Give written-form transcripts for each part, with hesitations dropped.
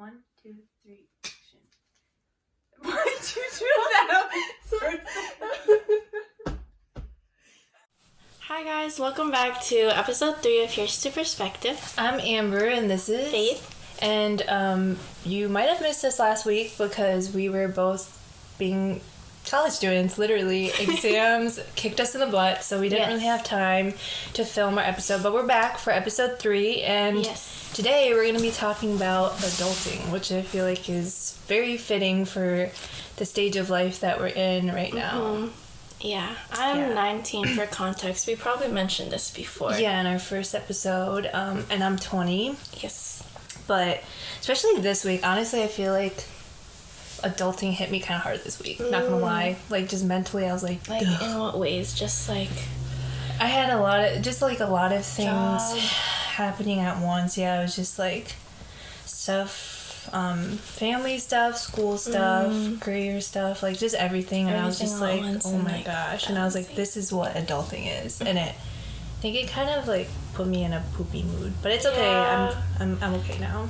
1, 2, 3, action. Why did you do that? Sorry. Hi guys, welcome back to episode 3 of Here's to Perspective. I'm Amber and this is Faith. And you might have missed us last week because we were both being college students. Literally, exams kicked us in the butt, so we didn't really have time to film our episode. But we're back for episode 3, and today we're going to be talking about adulting, which I feel like is very fitting for the stage of life that we're in right now. Mm-hmm. Yeah, I'm 19 for context. We probably mentioned this before. Yeah, in our first episode, and I'm 20. Yes. But especially this week, honestly, I feel like adulting hit me kind of hard this week. Not gonna lie. Like, just mentally, I was like... Like, ugh. In what ways? Just, like... I had a lot of things happening at once. Yeah, it was just, like, stuff, family stuff, school stuff, career stuff, like, just everything. And I was just like, oh my gosh. And I was like, this is what adulting is. And I think it kind of, like, put me in a poopy mood. But it's okay. Yeah. I'm okay now.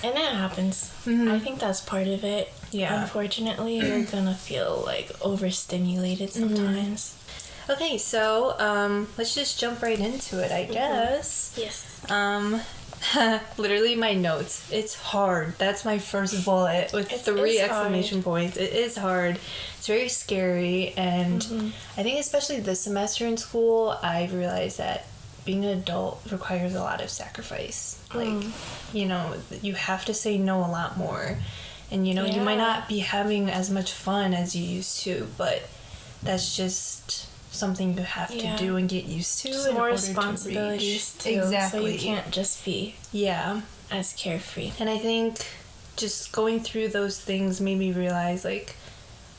And it happens. Mm-hmm. I think that's part of it. Yeah. Unfortunately, you're gonna feel, like, overstimulated sometimes. Okay, so, let's just jump right into it, I guess. Yes. Literally my notes. It's hard. That's my first bullet with 3 exclamation points. It is hard. It's very scary, and I think especially this semester in school, I've realized that being an adult requires a lot of sacrifice. Like, you know, you have to say no a lot more. And, you know, you might not be having as much fun as you used to, but that's just something you have to do and get used to. Just more responsibilities, too. Exactly. So you can't just be as carefree. And I think just going through those things made me realize, like,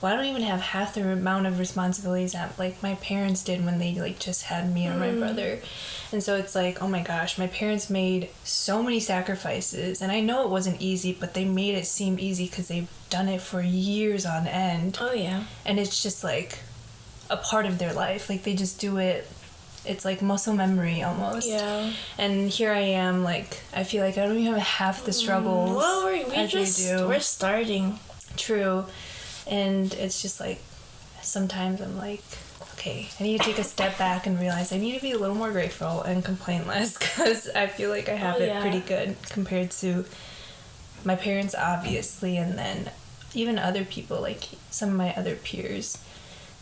well, I don't even have half the amount of responsibilities that, like, my parents did when they, like, just had me and my brother. And so it's like, oh my gosh, my parents made so many sacrifices, and I know it wasn't easy, but they made it seem easy because they've done it for years on end. Oh, yeah. And it's just, like, a part of their life. Like, they just do it. It's like muscle memory almost. Yeah. And here I am, like, I feel like I don't even have half the struggles we're starting. True. And it's just like, sometimes I'm like, okay, I need to take a step back and realize I need to be a little more grateful and complain less, because I feel like I have it pretty good compared to my parents, obviously, and then even other people, like some of my other peers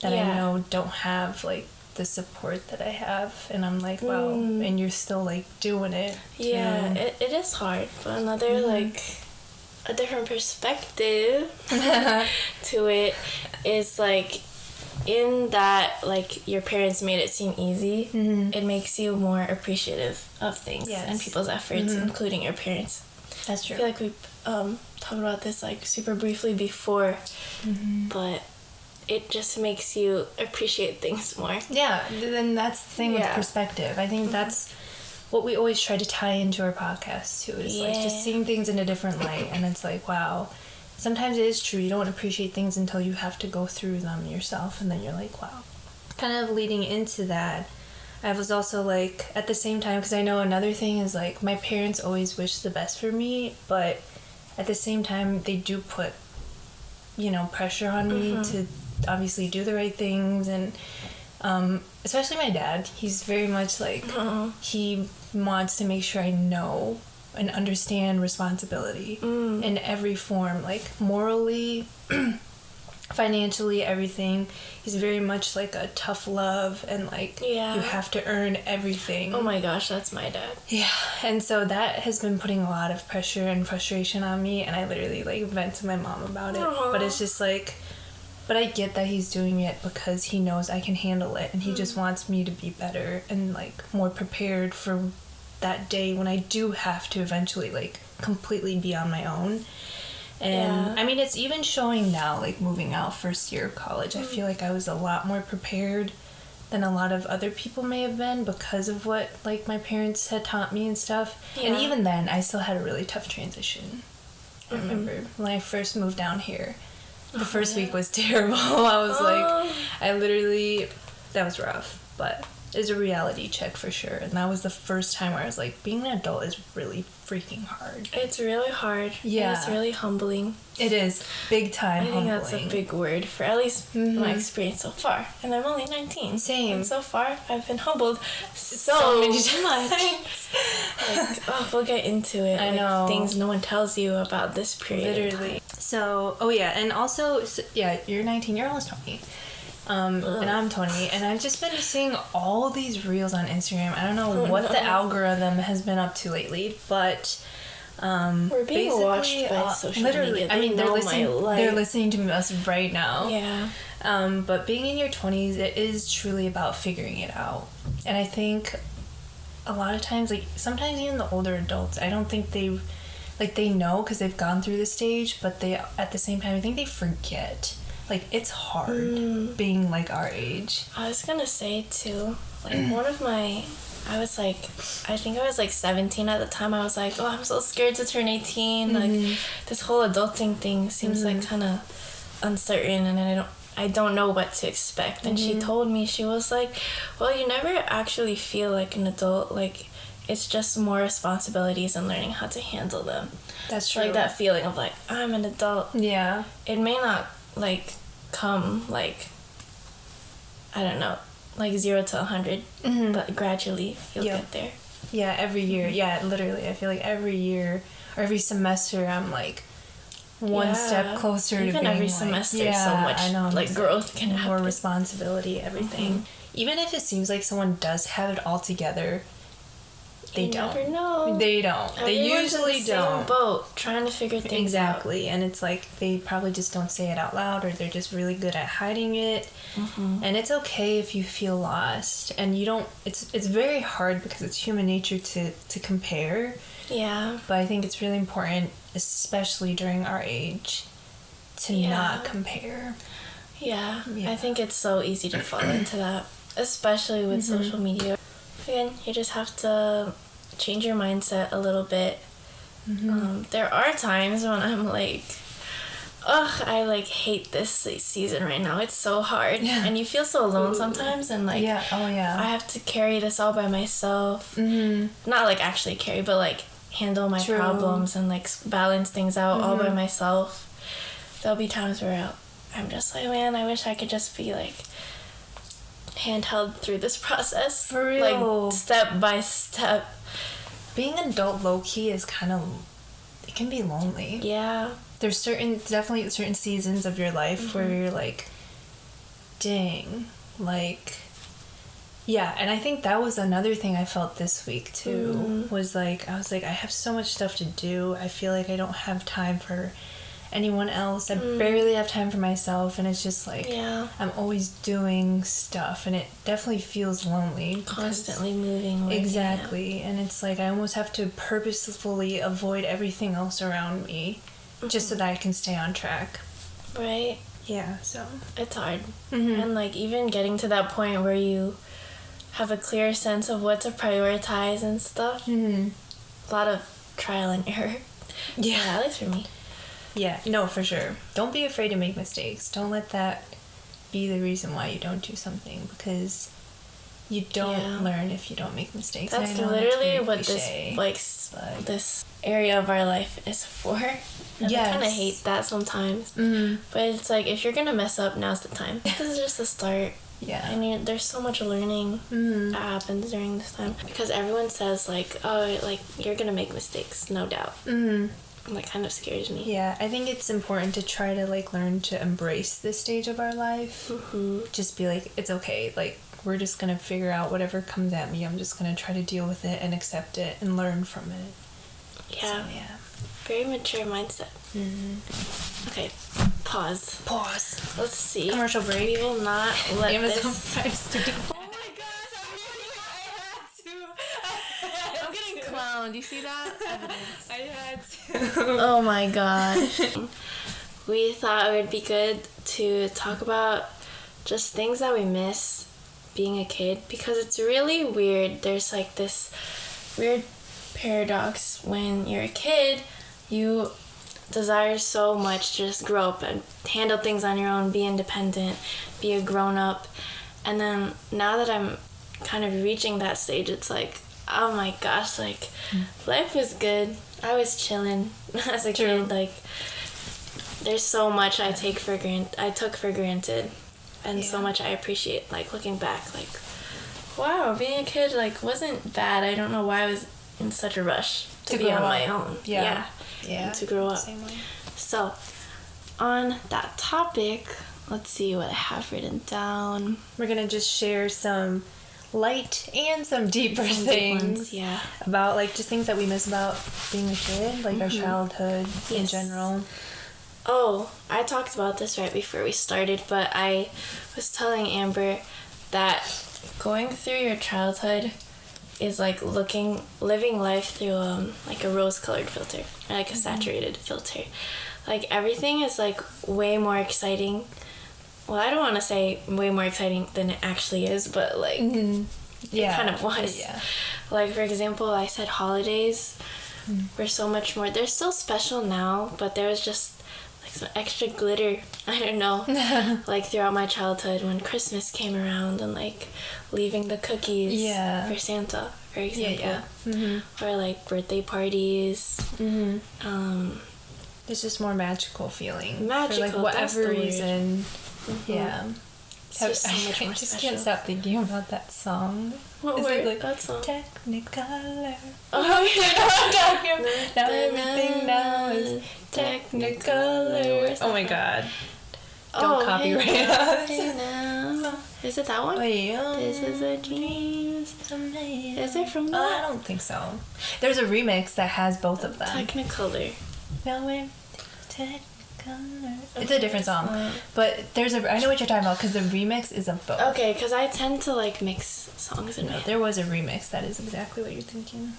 that I know don't have, like, the support that I have. And I'm like, wow, and you're still, like, doing it. Yeah, it is hard. But another, like... a different perspective to it is, like, in that, like, your parents made it seem easy, it makes you more appreciative of things and people's efforts, including your parents. That's true. I feel like we talked about this, like, super briefly before, but it just makes you appreciate things more. Yeah, then that's the thing with perspective. I think that's what we always try to tie into our podcast too, is like just seeing things in a different light. And it's like, wow, sometimes it is true, you don't appreciate things until you have to go through them yourself, and then you're like, wow. Kind of leading into that, I was also like, at the same time, because I know another thing is, like, my parents always wish the best for me, but at the same time they do put, you know, pressure on me to obviously do the right things. And especially my dad, he's very much like, he wants to make sure I know and understand responsibility in every form, like morally, financially, everything. He's very much like a tough love, and like, you have to earn everything. Oh my gosh, that's my dad. Yeah, and so that has been putting a lot of pressure and frustration on me, and I literally, like, vent to my mom about it. But it's just like, but I get that he's doing it because he knows I can handle it, and he just wants me to be better and, like, more prepared for that day when I do have to eventually, like, completely be on my own. And I mean, it's even showing now, like, moving out first year of college. I feel like I was a lot more prepared than a lot of other people may have been because of what, like, my parents had taught me and stuff. And even then, I still had a really tough transition. I remember when I first moved down here. The first week was terrible. I was like, I literally, that was rough, but is a reality check for sure. And that was the first time where I was like, being an adult is really freaking hard. It's really hard. Yeah. It's really humbling. It is. Big time humbling. I think that's a big word for at least my experience so far. And I'm only 19. Same. And so far, I've been humbled so many times. We'll get into it. I know. Things no one tells you about this period. Literally. So, and also, you're 19, you're almost 20. And I'm 20, and I've just been seeing all these reels on Instagram. I don't know what the algorithm has been up to lately, but we're being watched by social media. I mean, they're listening to us right now. Yeah. But being in your 20s, it is truly about figuring it out. And I think a lot of times, like, sometimes even the older adults, I don't think they know because they've gone through the stage, but they, at the same time, I think they forget. Like, it's hard being, like, our age. I was gonna say, too, like, I think I was, like, 17 at the time. I was like, oh, I'm so scared to turn 18. Like, this whole adulting thing seems, like, kind of uncertain, and I don't know what to expect. And she told me, she was like, well, you never actually feel like an adult. Like, it's just more responsibilities and learning how to handle them. That's true. Like, that feeling of, like, I'm an adult. Yeah. It may not, like, come, like, I don't know, like 0 to 100, but gradually you'll get there. Yeah, every year. Yeah, literally. I feel like every year or every semester I'm like one step closer to being even every semester so much, I know, like, growth can happen. More responsibility, everything. Even if it seems like someone does have it all together, they don't. Never know. They don't. They usually in the don't. Same boat, trying to figure things out. Exactly, and it's like they probably just don't say it out loud, or they're just really good at hiding it. And it's okay if you feel lost, and you don't. It's very hard because it's human nature to compare. Yeah. But I think it's really important, especially during our age, to not compare. Yeah. I think it's so easy to fall into that, especially with social media. Again, you just have to change your mindset a little bit. There are times when I'm like, I like hate this season right now. It's so hard. Yeah. And you feel so alone sometimes, and like, I have to carry this all by myself. Not like actually carry, but like handle my problems and like balance things out all by myself. There'll be times where I'm just like, man, I wish I could just be like handheld through this process. For real. Like, step by step. Being an adult low-key is kind of, it can be lonely. Yeah. There's definitely certain seasons of your life where you're like, dang, like, yeah. And I think that was another thing I felt this week too, was like, I was like, I have so much stuff to do. I feel like I don't have time for anyone else. I barely have time for myself, and it's just like, I'm always doing stuff, and it definitely feels lonely. Constantly moving. Exactly. And it's like I almost have to purposefully avoid everything else around me just so that I can stay on track. Right. Yeah, so. It's hard. And like even getting to that point where you have a clear sense of what to prioritize and stuff. A lot of trial and error. Yeah, at least for me. Yeah, no, for sure. Don't be afraid to make mistakes. Don't let that be the reason why you don't do something, because you don't learn if you don't make mistakes. That's literally what this area of our life is for. And I kind of hate that sometimes. But it's like, if you're going to mess up, now's the time. This is just the start. Yeah. I mean, there's so much learning that happens during this time. Because everyone says, like, oh, like, you're going to make mistakes, no doubt. And that kind of scares me. Yeah, I think it's important to try to, like, learn to embrace this stage of our life. Just be like, it's okay. Like, we're just going to figure out whatever comes at me. I'm just going to try to deal with it and accept it and learn from it. Yeah. So, yeah. Very mature mindset. Okay. Pause. Let's see. Commercial break. We will not let Amazon this... Prime Studio. Oh my gosh, I'm getting clowned. You see that? Evidence. I had to. Oh my gosh. We thought it would be good to talk about just things that we miss being a kid, because it's really weird. There's like this weird paradox. When you're a kid, you desire so much to just grow up and handle things on your own, be independent, be a grown-up. And then now that I'm kind of reaching that stage, it's like, oh my gosh, like, life was good. I was chilling as a kid. Like, there's so much I took for granted, and so much I appreciate. Like, looking back, like, wow, being a kid, like, wasn't bad. I don't know why I was in such a rush to be on my own. Yeah. And to grow up. Same way. So, on that topic, let's see what I have written down. We're gonna just share some light and some deeper things about, like, just things that we miss about being a kid, like our childhood in general. Oh, I talked about this right before we started, but I was telling Amber that going through your childhood is like living life through like a rose-colored filter, or like a saturated filter. Like, everything is like way more exciting. Well, I don't want to say way more exciting than it actually is, but like it kind of was. Yeah. Like, for example, I said holidays were so much more. They're still special now, but there was just like some extra glitter. I don't know. Like, throughout my childhood, when Christmas came around and like leaving the cookies for Santa, for example, or like birthday parties. There's just more magical feeling. Magical, for, like, whatever reason. Yeah. It's just so much more I just special. can't stop thinking about that song. What Is word? it like That song? Technicolor? Oh, yeah. Now everything now is Technicolor. Oh my god. Don't copyright us. Is it that one? Wait, This is a dream. Is it from that? I don't think so. There's a remix that has both of them. Technicolor. Now we're Technicolor. It's a different song, but I know what you're talking about, because the remix is of both. Okay, because I tend to like mix songs in my head. There was a remix that is exactly what you're thinking.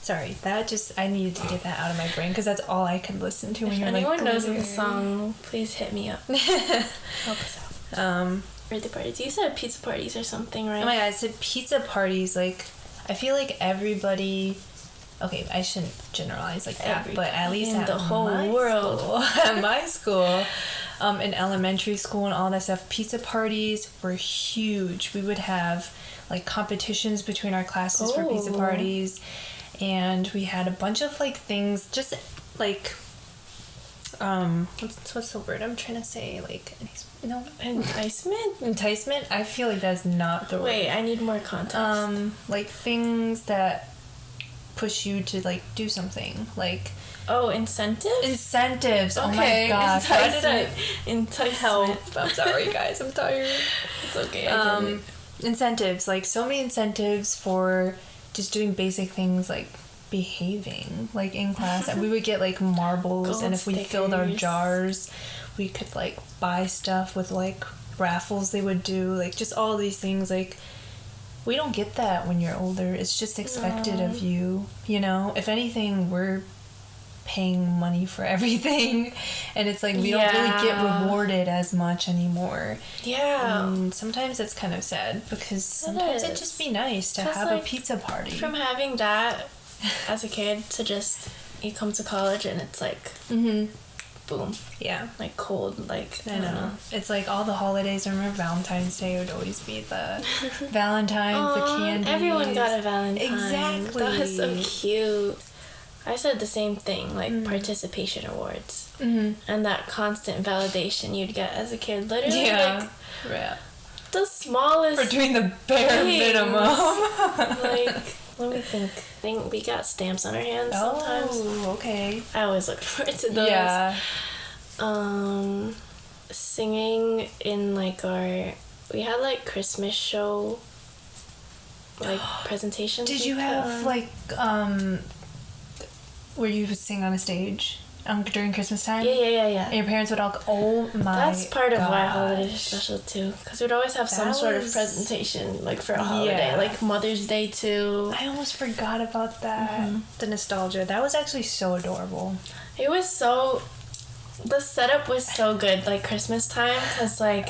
Sorry, I needed to get that out of my brain, because that's all I could listen to when you're like. If anyone knows the song, please hit me up. Help us out. Birthday parties. You said pizza parties or something, right? Oh my god, I said pizza parties. Like, I feel like everybody. Okay, I shouldn't generalize like that, but at least in at the whole world. At my school, in elementary school and all that stuff, pizza parties were huge. We would have like competitions between our classes for pizza parties, and we had a bunch of like things, just like what's the word I'm trying to say? Like, enticement. I feel like that's not the word. Wait, I need more context. Like things that push you to like do something, like incentives. Oh my gosh, why did I enticement? I'm sorry guys, I'm tired. It's okay. I get it. Incentives, like so many incentives for just doing basic things, like behaving, like in class. And we would get like marbles, Gold and if we stickers. filled our jars, we could like buy stuff with like raffles they would do, like just all these things. Like, we don't get that when you're older. It's just expected of you, you know? If anything, we're paying money for everything, and it's like we don't really get rewarded as much anymore. Yeah. And sometimes it's kind of sad, because sometimes it'd just be nice to have a pizza party. From having that as a kid to just, you come to college and it's like, boom. Yeah. Like cold, like, I know. It's like all the holidays. I remember Valentine's Day would always be the Valentine's, the candies. Everyone got a Valentine. Exactly. That was so cute. I said the same thing, like participation awards. And that constant validation you'd get as a kid. Literally, like, the smallest We're doing the bare minimum. Like, let me think. I think we got stamps on our hands sometimes. Oh, okay. I always look forward to those. Yeah. Singing in like we had like Christmas show, like presentations. Did you have like where you would sing on a stage during Christmas time? Yeah. And your parents would all. Oh my. That's part of why holidays are special too, because we'd always have some sort of presentation, like for a holiday, like Mother's Day too. I almost forgot about that. The nostalgia. That was actually so adorable. It was so. The setup was so good, like Christmas time, because like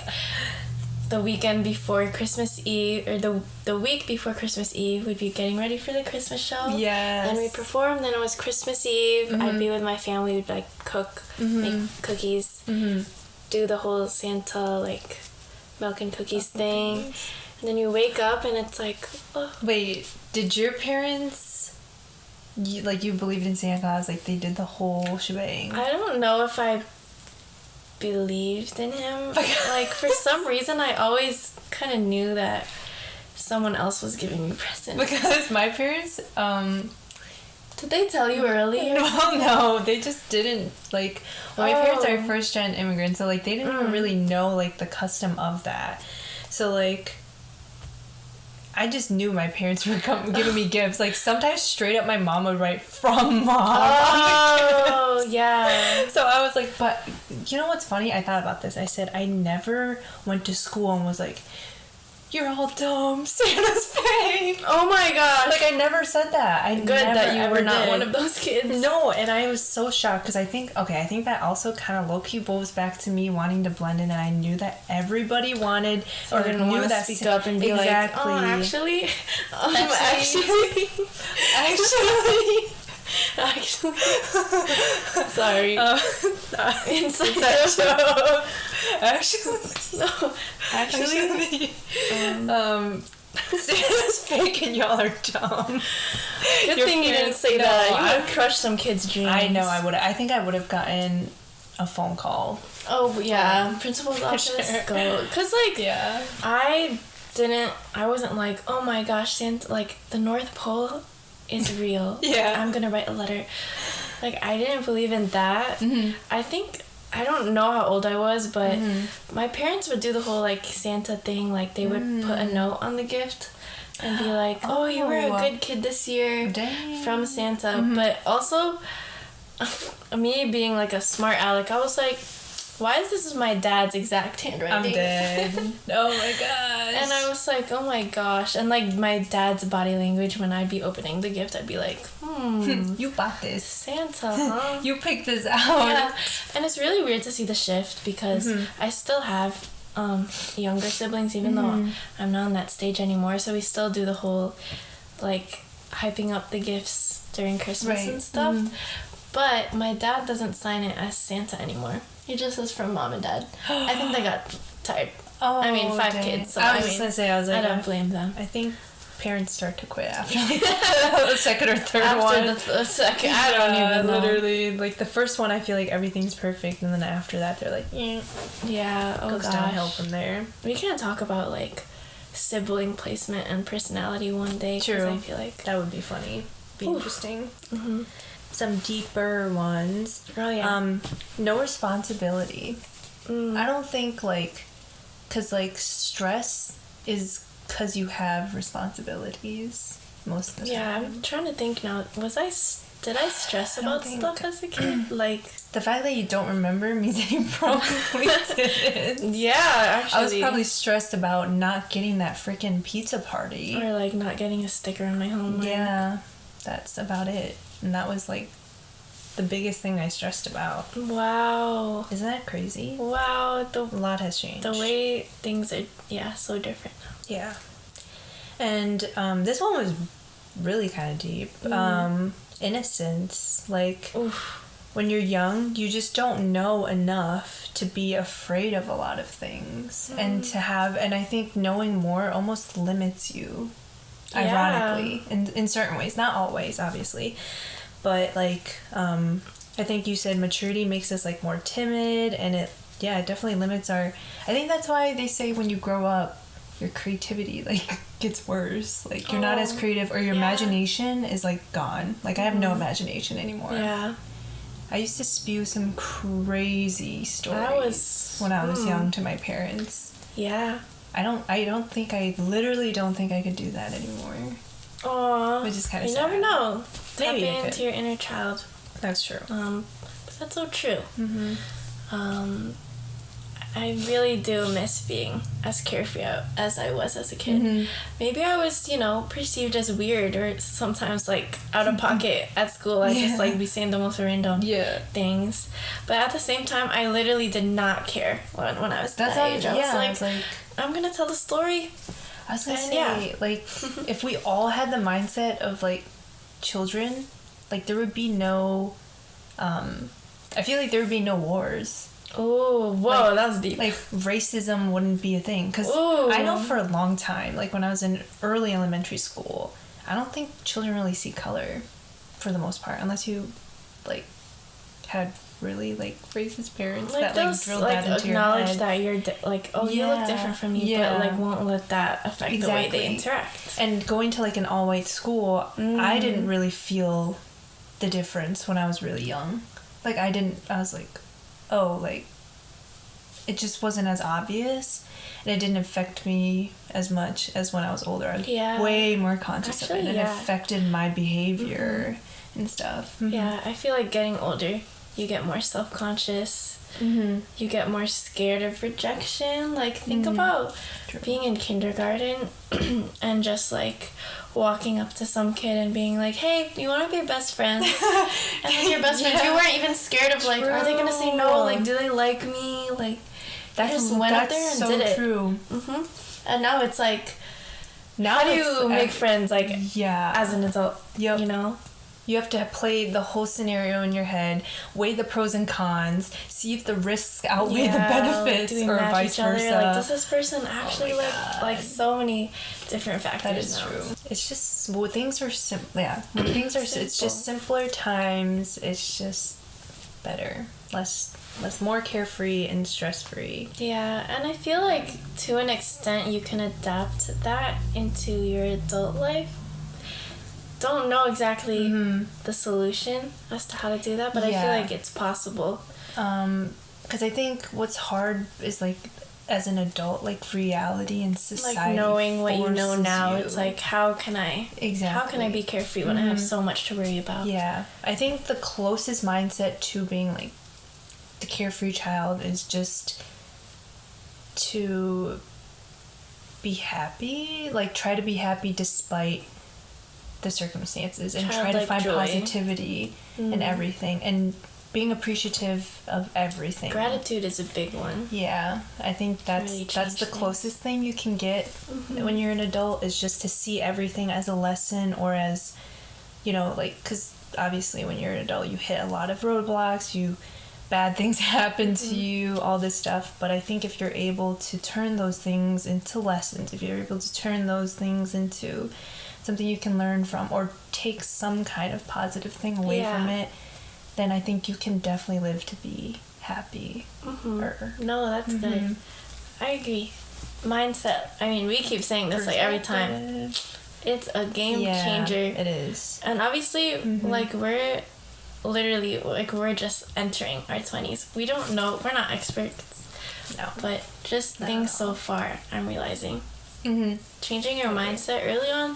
the weekend before Christmas Eve, or the week before Christmas Eve, we'd be getting ready for the Christmas show. Yes. And we'd perform, then it was Christmas Eve. I'd be with my family, we'd like cook, make cookies, do the whole Santa like milk and cookies thing. Then you wake up and it's like, oh. Wait, did your parents, you believed in Santa Claus? Like, they did the whole shebang? I don't know if I believed in him. Like, for some reason, I always kind of knew that someone else was giving me presents. Because my parents, did they tell you early? Well, no, they just didn't, like, well, my parents are first-gen immigrants, so, like, they didn't even really know, like, the custom of that. So, like, I just knew my parents were giving me gifts. Like, sometimes straight up my mom would write, "From Mom." Oh, yeah. So I was like, but, you know what's funny? I thought about this. I said, I never went to school and was like, "You're all dumb, Santa's paying." Oh my gosh. Like, I never said that. Good that you were not one of those kids. No, and I was so shocked because I think that also kind of low-key goes back to me wanting to blend in, and I knew that everybody wanted, or didn't want to speak up and be exactly. Like, oh, actually, sorry. Inside joke. Actually, Santa's fake and y'all are dumb. Good thing you didn't say that. You would have crushed some kids' dreams. I know, I would. I think I would have gotten a phone call. Oh yeah, principal's office. Sure. Go, cause like I wasn't like, oh my gosh, Santa, like the North Pole is real. Yeah, I'm gonna write a letter. Like, I didn't believe in that. I don't know how old I was, but my parents would do the whole, like, Santa thing. Like, they would put a note on the gift and be like, oh, you were a good kid this year. Dang. From Santa. But also, me being, like, a smart aleck, I was like, why is this my dad's exact handwriting? I'm dead. Oh my gosh. And I was like, oh my gosh. And like my dad's body language when I'd be opening the gift, I'd be like, you bought this. Santa, huh? You picked this out. Yeah. And it's really weird to see the shift because I still have younger siblings, even though I'm not in that stage anymore. So we still do the whole like hyping up the gifts during Christmas and stuff. But my dad doesn't sign it as Santa anymore. He just says from Mom and Dad. I think they got tired. Oh, I mean, 5 kids. So I was just gonna say, I was like, I don't blame them. I think parents start to quit after like, the second or third one. After the second, I don't even know. Literally, like the first one, I feel like everything's perfect, and then after that, they're like, yeah, oh goes gosh, downhill from there. We can't talk about like sibling placement and personality one day. True. I feel like that would be funny. Be interesting. Some deeper ones. Oh yeah. No responsibility. I don't think like, cause like stress is cause you have responsibilities most of the time. Yeah, I'm trying to think now. Did I stress about stuff as a kid? Like the fact that you don't remember means that you probably didn't. Yeah, actually. I was probably stressed about not getting that freaking pizza party. Or like not getting a sticker in my homework. Yeah, that's about it. And that was like the biggest thing I stressed about. Wow. Isn't that crazy? Wow. A lot has changed. The way things are, so different now. Yeah. And this one was really kind of deep. Innocence. Like, when you're young, you just don't know enough to be afraid of a lot of things. And I think knowing more almost limits you. Ironically, in certain ways, not always, obviously, but like I think you said maturity makes us like more timid, and it definitely limits our. I think that's why they say when you grow up, your creativity like gets worse. Like you're not as creative, or your imagination is like gone. Like I have no imagination anymore. Yeah. I used to spew some crazy stories when I was young to my parents. Yeah. I literally don't think I could do that anymore. Aww. Which is kind of sad. You never know. Maybe Tap into your inner child. That's true. But that's so true. I really do miss being as carefree as I was as a kid. Maybe I was, perceived as weird or sometimes like out of pocket at school. I just like be saying the most random things. But at the same time, I literally did not care when I was that age. I was like, I'm gonna tell the story. I was gonna say, like, if we all had the mindset of like children, like there would be no. I feel like there would be no wars. Oh, whoa, that was deep. Like, racism wouldn't be a thing. Because I know for a long time, like, when I was in early elementary school, I don't think children really see color for the most part, unless you, like, had really, like, racist parents like that, like, drilled like, that into your head. acknowledge that you're, like, oh, you look different from me, but, like, won't let that affect the way they interact. And going to, like, an all-white school, I didn't really feel the difference when I was really young. Like, I was like, oh, like, it just wasn't as obvious, and it didn't affect me as much as when I was older. I was way more conscious of it, and it affected my behavior and stuff. Yeah, I feel like getting older, you get more self-conscious. You get more scared of rejection. Like, think about being in kindergarten and just, like, walking up to some kid and being like, hey, you want to be best friends? And then your best friends, you weren't even scared of, like, are they going to say no? Like, do they like me? Like, you just went up there and did it. True. And now it's like, how do you make friends, like, as an adult? Yep. You know? You have to play the whole scenario in your head, weigh the pros and cons, see if the risks outweigh the benefits, or vice versa. Like, does this person actually like so many different factors? That is true. It's just when things are simple. Yeah, when things are it's just simpler times. It's just better, less more carefree and stress free. Yeah, and I feel like to an extent you can adapt that into your adult life. Don't know exactly the solution as to how to do that, but I feel like it's possible. Because I think what's hard is, like, as an adult, like, reality and society, like, knowing what you know now, it's like, how can I be carefree when I have so much to worry about? Yeah, I think the closest mindset to being, like, the carefree child is just to be happy, like, try to be happy despite the circumstances, and try to find positivity in everything, and being appreciative of everything. Gratitude is a big one. Yeah, I think that's the closest thing you can get when you're an adult, is just to see everything as a lesson, or as, you know, like, because obviously when you're an adult you hit a lot of roadblocks, bad things happen to you, all this stuff, but I think if you're able to turn those things into lessons, if you're able to turn those things into something you can learn from, or take some kind of positive thing away from it, then I think you can definitely live to be happy. No, that's good. I agree. Mindset. I mean, we keep saying this, like, every time. It's a game changer. It is. And obviously, like, we're literally, like, we're just entering our 20s. We don't know. We're not experts. No. But just things so far, I'm realizing. Changing your mindset early on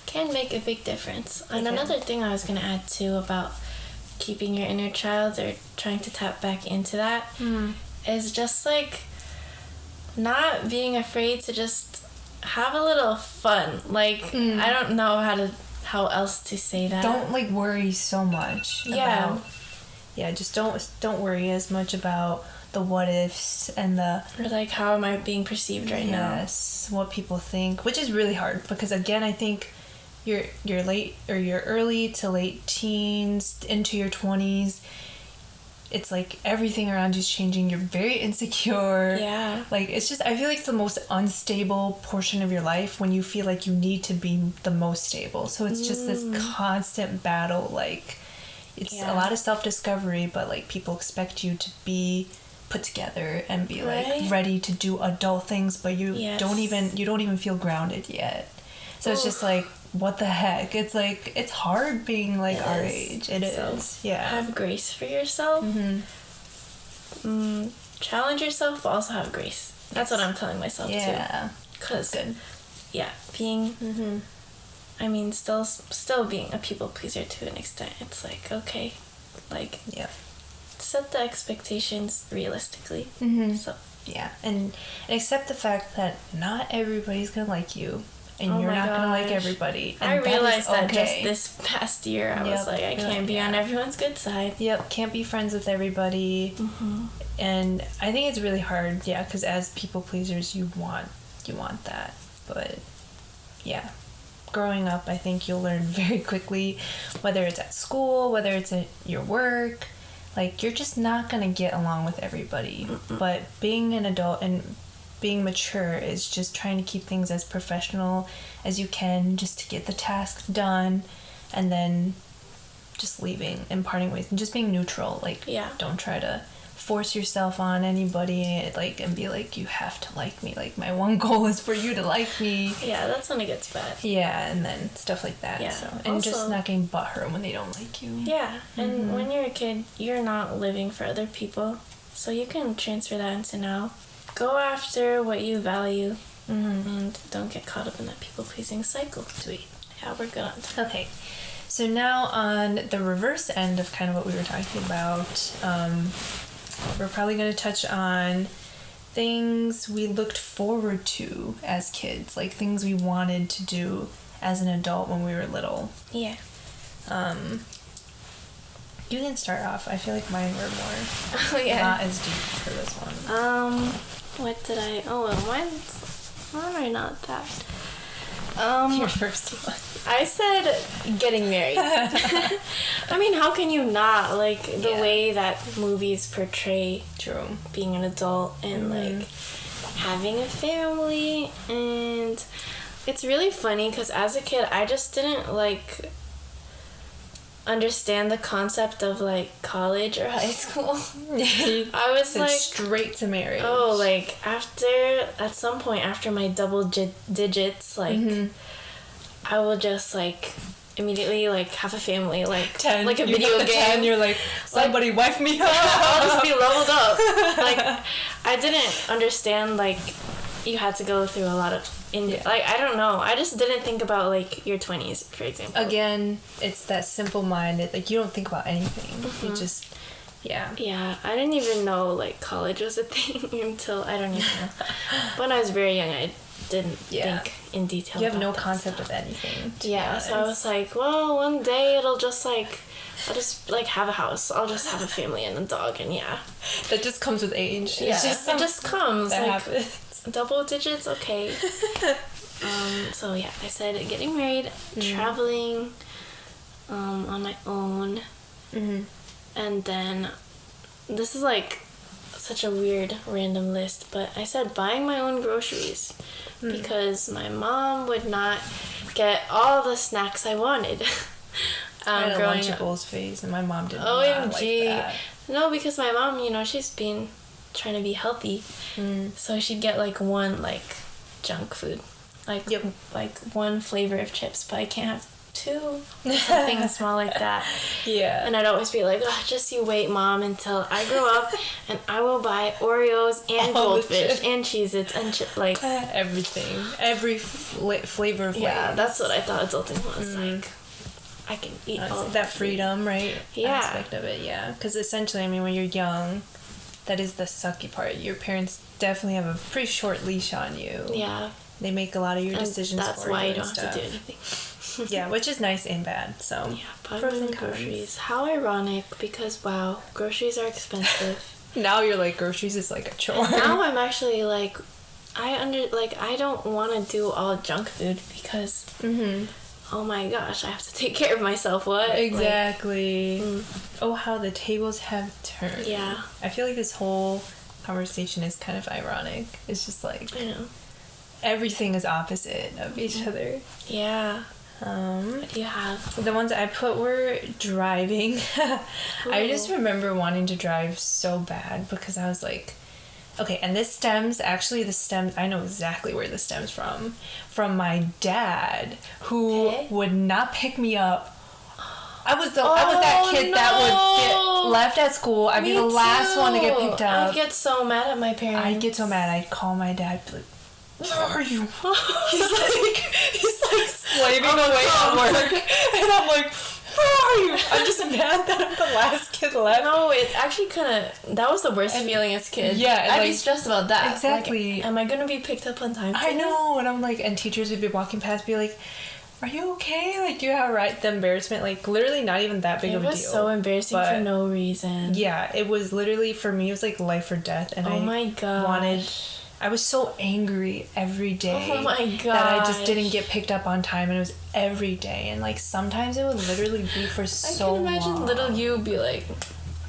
can make a big difference. And another thing I was going to add too about keeping your inner child, or trying to tap back into that, is just, like, not being afraid to just have a little fun. Like, I don't know how else to say that. Don't, like, worry so much about, just don't worry as much about the what ifs and or, like, how am I being perceived right now? Yes, what people think, which is really hard, because again, I think your late, or your early to late teens into your 20s, it's like everything around you is changing. You're very insecure. Yeah. Like, it's just, I feel like it's the most unstable portion of your life, when you feel like you need to be the most stable. So it's just this constant battle. Like, it's a lot of self-discovery, but, like, people expect you to be put together and be like ready to do adult things, but you don't even feel grounded yet. So it's just like, what the heck? It's like, it's hard being, like, our age. It is. Yeah. Have grace for yourself. Challenge yourself, but also have grace. That's what I'm telling myself too. Yeah. Cause being I mean, still being a people pleaser to an extent. It's like, okay, like, set the expectations realistically. So and accept the fact that not everybody's gonna like you, and you're not gonna like everybody. And I realized that just this past year. I was like, I can't be on everyone's good side. Can't be friends with everybody. And I think it's really hard, because as people pleasers, you want that, but growing up, I think you'll learn very quickly, whether it's at school, whether it's at your work, like, you're just not gonna get along with everybody. But being an adult and being mature is just trying to keep things as professional as you can, just to get the task done, and then just leaving and parting ways and just being neutral. Like, don't try to force yourself on anybody, like, and be like, you have to like me, like, my one goal is for you to like me. Yeah, that's when it gets bad. Yeah, and then stuff like that. Yeah. So, and also, just not getting butthurt when they don't like you. Yeah, and when you're a kid, you're not living for other people, so you can transfer that into now. Go after what you value, and don't get caught up in that people-pleasing cycle. Sweet. Yeah, we're good on that. Okay. So now on the reverse end of kind of what we were talking about, we're probably going to touch on things we looked forward to as kids, like things we wanted to do as an adult when we were little. Yeah. You can start off. I feel like mine were more not as deep for this one. What did I... Oh, mine are not that. Your first one. I said getting married. I mean, how can you not? Like, the way that movies portray being an adult and, like, having a family. And it's really funny because as a kid, I just didn't, like, understand the concept of, like, college or high school. I was like... straight to marriage. Oh, like, at some point after my double digits, like... I will just, like, immediately, like, have a family, like 10, like a video game. 10, you're like, somebody wife me up. I'll just be leveled up. Like, I didn't understand, like, you had to go through a lot of, like, I don't know. I just didn't think about, like, your 20s, for example. Again, it's that simple minded, like, you don't think about anything. You just, Yeah, I didn't even know, like, college was a thing until, I don't even know. When I was very young, I didn't think in detail. You have no concept of anything. So I was like, well, one day it'll just, like, I'll just, like, have a house. I'll just have a family and a dog, and that just comes with age. Yeah, it just comes. That like, happens. Double digits, okay. So yeah, I said getting married, traveling, on my own, and then this is like such a weird random list, but I said buying my own groceries because my mom would not get all the snacks I wanted. I had a Lunchables phase, and my mom didn't like that. No, because my mom, you know, she's been trying to be healthy, so she'd get like one like junk food, like like one flavor of chips, but I can't have two, something small like that. Yeah. And I'd always be like, oh, just you wait, Mom, until I grow up, and I will buy Oreos and Goldfish and Cheez-Its and like everything, every flavor of yeah, that's what I thought adulting was like. I can eat all that freedom, right? Yeah. Aspect of it, yeah. Because essentially, I mean, when you're young, that is the sucky part. Your parents definitely have a pretty short leash on you. Yeah. They make a lot of your decisions for you. That's why you don't have to do anything. Yeah, which is nice and bad. So yeah, pros and groceries. How ironic, because wow, groceries are expensive. Now you're like, groceries is like a chore. Now I'm actually like, I don't want to do all junk food because. Oh my gosh, I have to take care of myself. What? Exactly. Like, oh, how the tables have turned. Yeah. I feel like this whole conversation is kind of ironic. It's just like, I know, everything is opposite of each other. Yeah. What do you have? The ones I put were driving. I just remember wanting to drive so bad because I was like, okay, and I know exactly where this stems from my dad, who would not pick me up. I was that kid that would get left at school. I'd be the last one to get picked up. I'd get so mad at my parents. I'd get so mad. I'd call my dad, be like, where are you? He's like slaving away at work, and I'm like, where are you? I'm just mad that I'm the last kid left. No, it actually that was the worst feeling as a kid. Yeah. I'd be stressed about that. Exactly. Like, am I going to be picked up on time? I know. And I'm like, and teachers would be walking past, be like, are you okay? Like, do you have the embarrassment? Like, literally not even that big of a deal. It was so embarrassing for no reason. Yeah, it was literally, for me, it was like life or death. And I was so angry every day. Oh my god. That I just didn't get picked up on time, and it was every day. And like sometimes it would literally be for so long. I can imagine little you be like,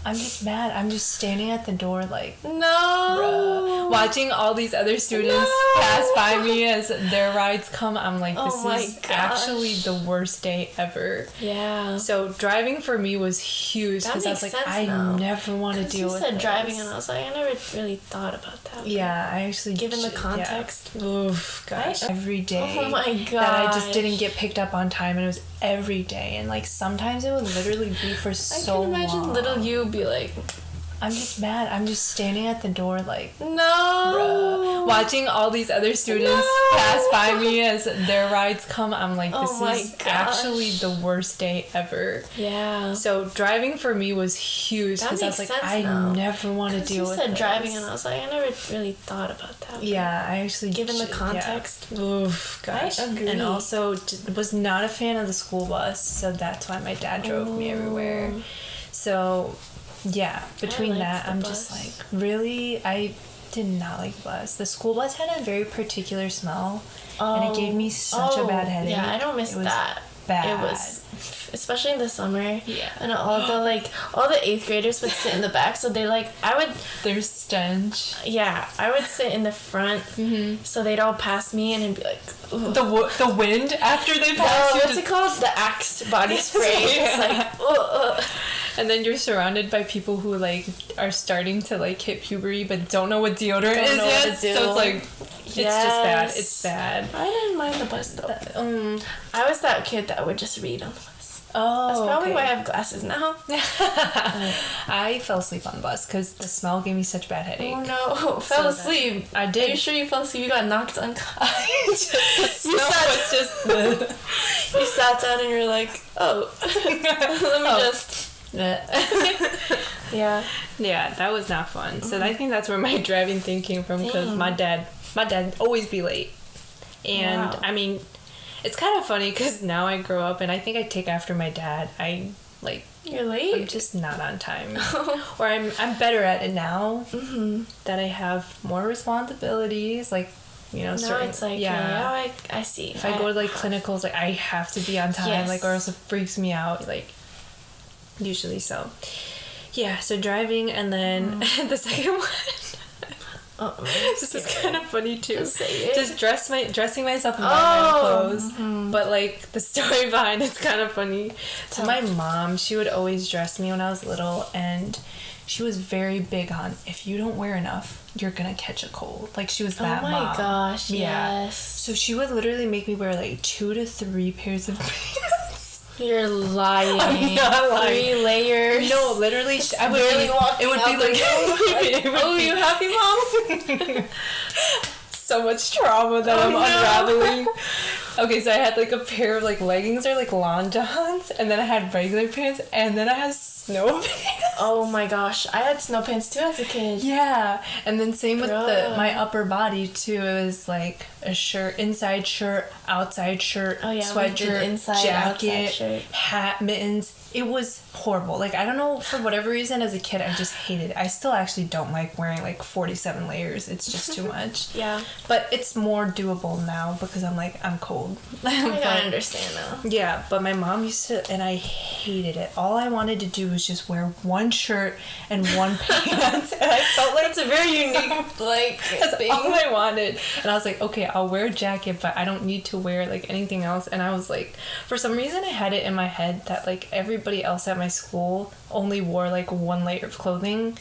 I'm just mad. I'm just standing at the door like, no, watching all these other students pass by me as their rides come. I'm like, this is actually the worst day ever. Yeah. So driving for me was huge because I was like, I never want to deal with this. You said driving, and I was like, I never really thought about that. Yeah, I actually given the context. Yeah. Oof, gosh, every day. Oh my god. That I just didn't get picked up on time, and it was every day, and like sometimes it would literally be for so long. I can imagine little you be like, I'm just mad. I'm just standing at the door like, no, watching all these other students pass by me as their rides come. I'm like, this is actually the worst day ever. Yeah. So driving for me was huge because I was like, I never want to deal with this. You said driving, and I was like, I never really thought about that. Yeah, I actually given the context. Yeah. Oof, gosh. I agree. And also was not a fan of the school bus, so that's why my dad drove me everywhere. So yeah, between that, I'm just like, really, I did not like the bus. The school bus had a very particular smell, and it gave me such a bad headache. Yeah, I don't miss that. Bad. It was, especially in the summer. Yeah. And all the 8th graders would sit in the back, so their stench. Yeah, I would sit in the front, so they'd all pass me, and it'd be like, ugh. The wind after they pass you. What's it called? The Axe body spray. It's like, ugh. And then you're surrounded by people who are starting to hit puberty but don't know what deodorant is yet. So it's like, it's just bad. It's bad. I didn't mind the bus though. I was that kid that would just read on the bus. Oh, that's probably why I have glasses now. I fell asleep on the bus because the smell gave me such a bad headache. Oh no, fell asleep. I did. Are you sure you fell asleep? You got knocked unconscious. You sat down and you're like, oh, let me just. Yeah, that was not fun. So I think that's where my driving thing came from, because my dad always be late, and I mean, it's kind of funny because now I grow up and I think I take after my dad. You're late. I'm just not on time, or I'm better at it now that I have more responsibilities. Certain, it's like, I see. If I go to clinicals, I have to be on time, or else it freaks me out. Usually, so driving, and then the second one. This is kind of funny too. Just dressing myself in Batman clothes, but the story behind it's kind of funny. So my mom, she would always dress me when I was little, and she was very big on, if you don't wear enough, you're gonna catch a cold. She was that mom. Oh my gosh, yes. So she would literally make me wear 2 to 3 pairs of pants. You're lying. I'm not lying. 3 layers. No, literally, I would really walk. It would be oh, you happy, Mom? So much trauma that I'm unraveling. Okay, so I had a pair of leggings or lawn johns, and then I had regular pants, and then I had snow pants. Oh my gosh, I had snow pants too as a kid. Yeah, and then same with my upper body too. It was a shirt, inside shirt, outside shirt, sweatshirt, inside, jacket, shirt. Hat, mittens. It was horrible. I don't know, for whatever reason as a kid I just hated it. I still actually don't like wearing 47 layers. It's just too much. Yeah. But it's more doable now because I'm cold. I understand now. Yeah, but my mom used to, and I hated it. All I wanted to do was just wear one shirt and one pants, and I felt it's a very unique that's thing. all I wanted. And I was like, okay, I'll wear a jacket, but I don't need to wear anything else. And I was for some reason I had it in my head that everybody else at my school only wore 1 layer of clothing,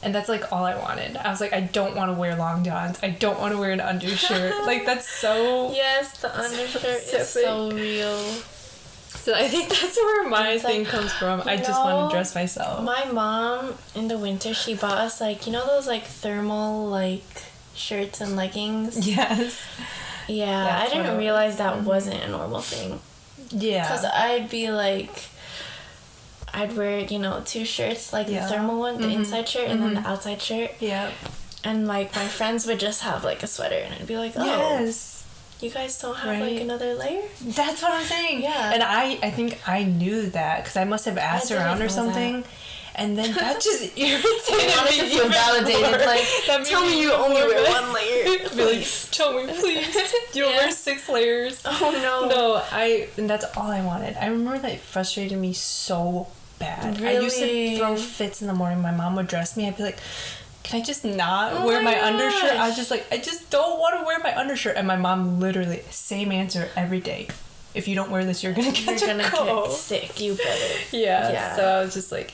and that's all I wanted. I was I don't want to wear long johns. I don't want to wear an undershirt. That's so. Yes, the undershirt is so real. So I think that's where my thing comes from. I just want to dress myself. My mom in the winter, she bought us those thermal shirts and leggings. Yes. Yeah, that's I didn't realize that wasn't a normal thing. Yeah. Because I'd be I'd wear 2 shirts, the thermal one, the inside shirt, and then the outside shirt. Yeah. And my friends would just have a sweater, and I'd be like, oh. Yes. You guys don't have another layer? That's what I'm saying. Yeah. And I think I knew that because I must have asked around or something. That. And then that just irritated me. To feel validated. Tell me you only wear 1 layer. Be tell me please. You wear 6 layers. Oh no. No, and that's all I wanted. I remember that it frustrated me so bad. Really? I used to throw fits in the morning. My mom would dress me. I'd be like, can I just not wear my undershirt? I was just like, I just don't want to wear my undershirt. And my mom literally, same answer every day. If you don't wear this, you're going to catch a cold. Get sick. You better. Yeah. So I was just like,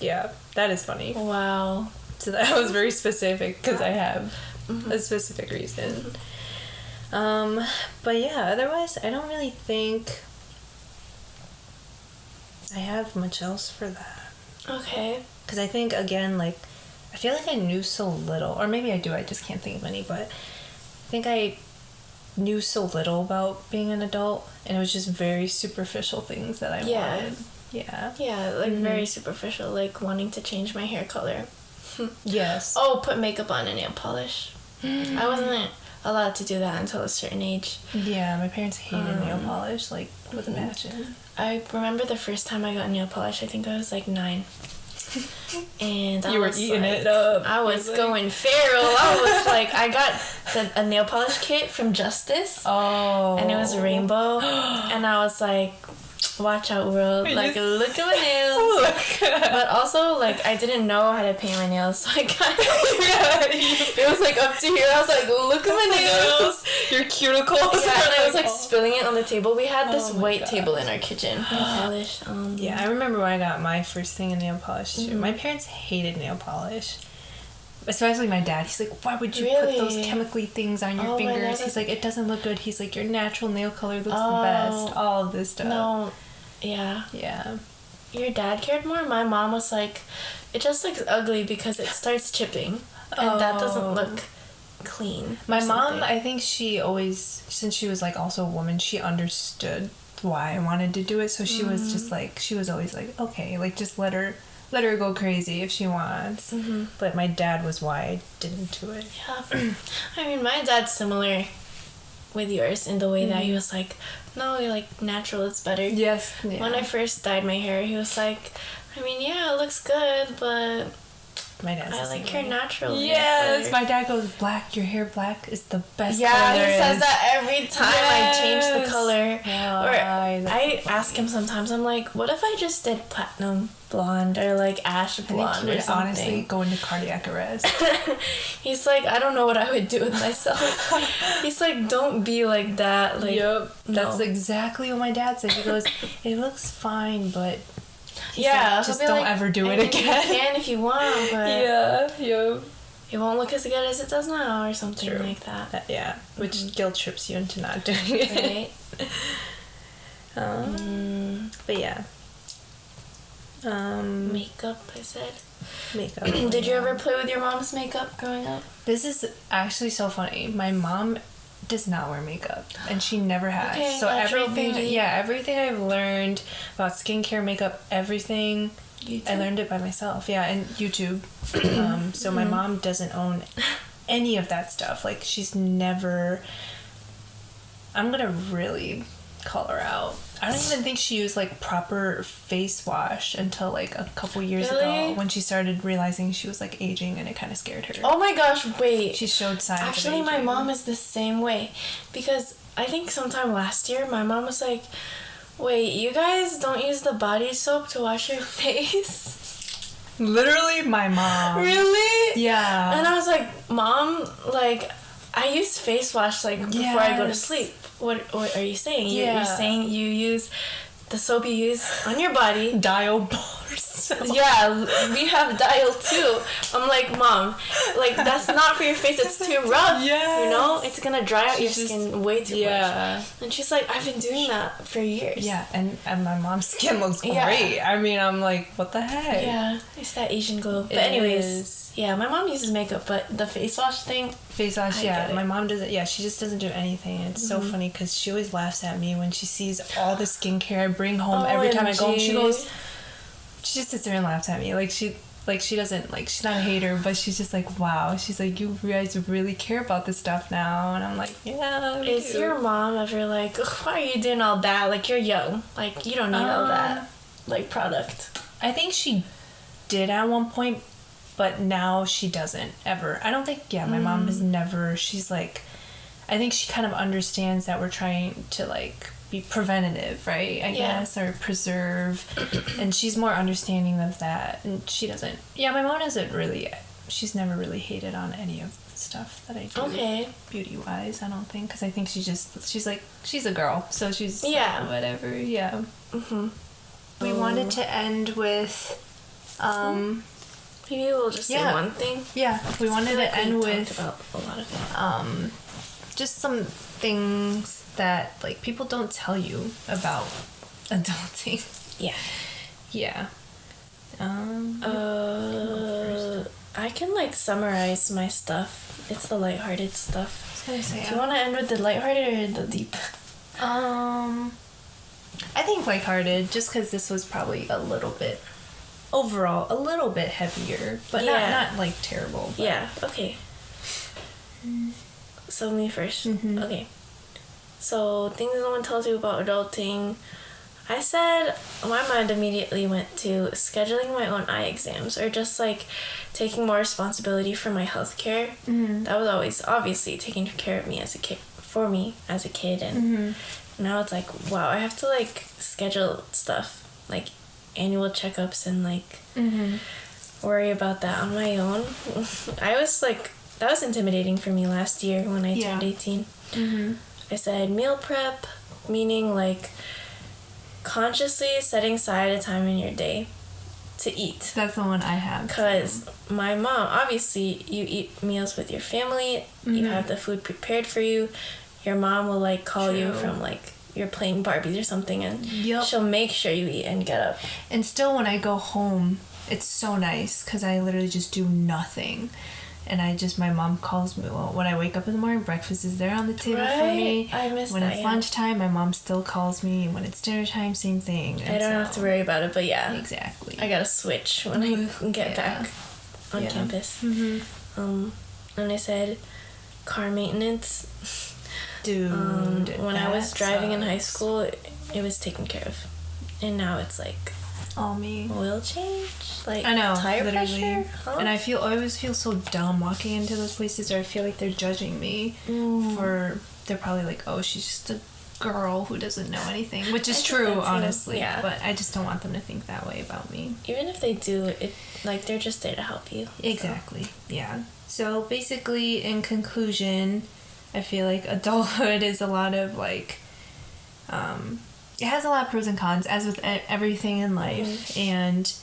yeah, that is funny. Wow. So that was very specific because I have a specific reason. But yeah, otherwise, I don't really think I have much else for that. Okay. Because I think, again, like, I feel like I knew so little, or maybe I do, I just can't think of any, but I think I knew so little about being an adult, and it was just very superficial things that I wanted. Yeah. Yeah, like very superficial, like wanting to change my hair color. Yes. Oh, put makeup on and nail polish. I wasn't allowed to do that until a certain age. Yeah, my parents hated nail polish, like, with a passion. I remember the first time I got nail polish, I think I was like 9. And you were eating it up. I was going feral. I was like, I got a nail polish kit from Justice. Oh. And it was a rainbow. And I was like, watch out, world. Like, look at my nails. But also, like, I didn't know how to paint my nails. So I kind of, it was like up to here. I was like, look at my nails. Your cuticles. Yeah, and I was like spilling it on the table. We had this white table in our kitchen. Nail polish. Yeah, I remember when I got my first thing in nail polish too. My parents hated nail polish. Especially my dad. He's like, why would you put those chemically things on your fingers? He's like, it doesn't look good. He's like, your natural nail color looks the best. All of this stuff. No. Yeah. Yeah. Your dad cared more? My mom was like, it just looks ugly because it starts chipping. And that doesn't look clean. My mom, I think she always, since she was like also a woman, she understood why I wanted to do it. So she was just like, she was always like, okay, like just let her go crazy if she wants. But my dad was why I didn't do it. Yeah. I mean, my dad's similar with yours in the way that he was like, no, you're like, natural is better. Yes. Yeah. When I first dyed my hair, he was like, I mean, yeah, it looks good, but my dad's I like your natural hair. Yes, my dad goes, black, your hair black is the best color Yeah, there he is. says that every time I change the color. Yeah, or I ask him sometimes, I'm like, what if I just did platinum blonde or like ash blonde or something? Honestly go into cardiac arrest. He's like, I don't know what I would do with myself. He's like, don't be like that. Like, yep, that's exactly what my dad said. He goes, it looks fine, but yeah, like, just don't ever do it again. You can if you want, but yep. It won't look as good as it does now, or something like that. Yeah, which guilt trips you into not doing it. Right. But yeah. Makeup, I said. Makeup. Did you ever play with your mom's makeup growing up? This is actually so funny. My mom does not wear makeup, and she never has. Okay, so everything, beauty. everything I've learned about skincare, makeup, everything, I learned it by myself. Yeah, and YouTube. So my mom doesn't own any of that stuff. Like, she's never. I'm gonna really call her out. I don't even think she used like proper face wash until like a couple years ago, when she started realizing she was like aging, and it kind of scared her. Oh my gosh, wait. She showed signs Actually, of aging. my mom is the same way, because I think sometime last year my mom was like, wait, you guys don't use the body soap to wash your face? Literally my mom. Really? Yeah. And I was like, Mom, like, I use face wash like before I go to sleep. What are you saying? You're saying you use the soap you use on your body. Dial bars. Yeah, we have dial too. I'm like, Mom, like, that's not for your face. It's too rough. Yes. You know, it's gonna dry out your skin way too much. And she's like, I've been doing that for years. Yeah, and my mom's skin looks great. I mean, I'm like, what the heck? Yeah, it's that Asian glow. But anyways, yeah, my mom uses makeup, but the face wash thing. Face wash, my mom doesn't. Yeah, she just doesn't do anything. It's so funny because she always laughs at me when she sees all the skincare I bring home every time I go home. She goes, she just sits there and laughs at me. She doesn't, like, she's not a hater, but she's just like, wow. She's like, you guys really care about this stuff now. And I'm like, yeah. Is your mom ever like, why are you doing all that? Like, you're young. Like, you don't need all that, like, product. I think she did at one point, but now she doesn't ever. I don't think, my mom has never, she's like, I think she kind of understands that we're trying to, like, be preventative, right? I guess, or preserve. And she's more understanding of that. And she doesn't... Yeah, my mom doesn't really... She's never really hated on any of the stuff that I do. Okay. Beauty-wise, I don't think. Because I think she's like... She's a girl. So she's... whatever. Yeah. Mm-hmm. We wanted to end with... Maybe we'll just say one thing. Yeah. We wanted to end with... about a lot of it. Just some things that, like, people don't tell you about adulting. Yeah. Yeah. I can, like, summarize my stuff. It's the lighthearted stuff. I was gonna say, do you want to end with the lighthearted or the deep? I think lighthearted, just because this was probably a little bit, overall, a little bit heavier, but not like, terrible. But. Yeah, okay. So me first. Mm-hmm. Okay. So things no one tells you about adulting. I said my mind immediately went to scheduling my own eye exams, or just like taking more responsibility for my healthcare. Mm-hmm. That was always obviously taking care of me as a kid, for me as a kid, and now it's like, wow, I have to like schedule stuff like annual checkups and like worry about that on my own. I was like, that was intimidating for me last year when I turned 18. Mm-hmm. I said meal prep, meaning like consciously setting aside a time in your day to eat. That's the one I have. Because my mom, obviously, you eat meals with your family, you have the food prepared for you. Your mom will like call you from like you're playing Barbies or something, and she'll make sure you eat and get up. And still, when I go home, it's so nice because I literally just do nothing. And my mom calls me. Well, when I wake up in the morning, breakfast is there on the table for me. I miss when it's lunchtime, my mom still calls me. When it's dinner time, same thing. And I don't have to worry about it, but exactly. I gotta switch when I get back on campus. Mm-hmm. And I said car maintenance. Dude, when I was driving in high school, it was taken care of, and now it's like all me. Oil change, like I know, tire literally. pressure, and I always feel so dumb walking into those places, or I feel like they're judging me for. They're probably like, oh, she's just a girl who doesn't know anything, which is true, honestly. Yeah. But I just don't want them to think that way about me. Even if they do, it like they're just there to help you. Exactly. So. Yeah. So basically, in conclusion, I feel like adulthood is a lot of like. It has a lot of pros and cons, as with everything in life, and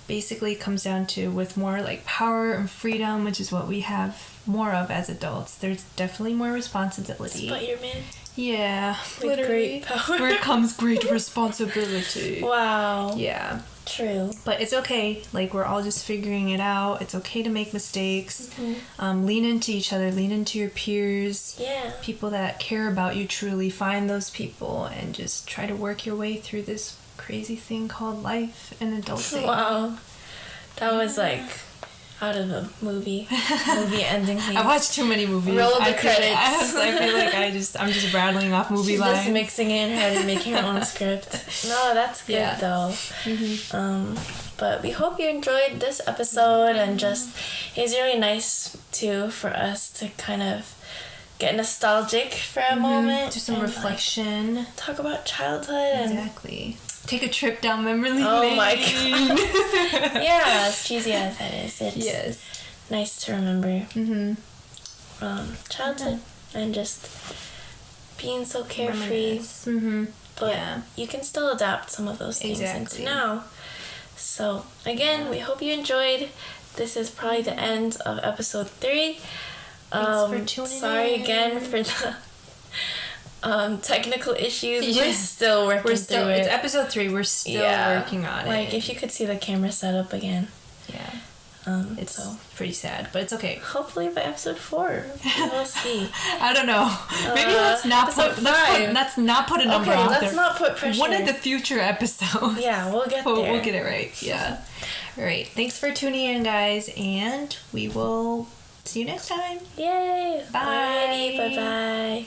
basically comes down to with more like power and freedom, which is what we have more of as adults. There's definitely more responsibility. Spider-Man. Yeah, with literally. Great power. Where comes great responsibility. Wow. Yeah. True. But it's okay. Like, we're all just figuring it out. It's okay to make mistakes. Lean into each other. Lean into your peers. Yeah. People that care about you truly. Find those people and just try to work your way through this crazy thing called life and adulting. Wow. That was like out of a movie ending thing. I watched too many movies. Roll the credits. I feel like I'm just rattling off movie lines. Just mixing it in her head and making her own script. No, that's good though. But we hope you enjoyed this episode, and just it's really nice too for us to kind of get nostalgic for a moment. Do some reflection. Like, talk about childhood. Exactly. Take a trip down memory lane. Oh my god. Yeah, as cheesy as that is, it's nice to remember. Childhood and just being so carefree. But you can still adapt some of those things into now. So again, we hope you enjoyed. This is probably the end of episode 3. Thanks for tuning in. Sorry again for the technical issues. We're still working through it. It's episode 3. We're still working on it. Like, if you could see the camera set up again. Yeah. It's pretty sad, but it's okay. Hopefully by episode 4, we'll see. I don't know. Maybe let's not put a number out there. Let's not put pressure. One of the future episodes. Yeah, we'll get there. We'll get it right. Yeah. All right. Thanks for tuning in, guys, and we will see you next time. Yay. Bye. Alrighty, bye-bye.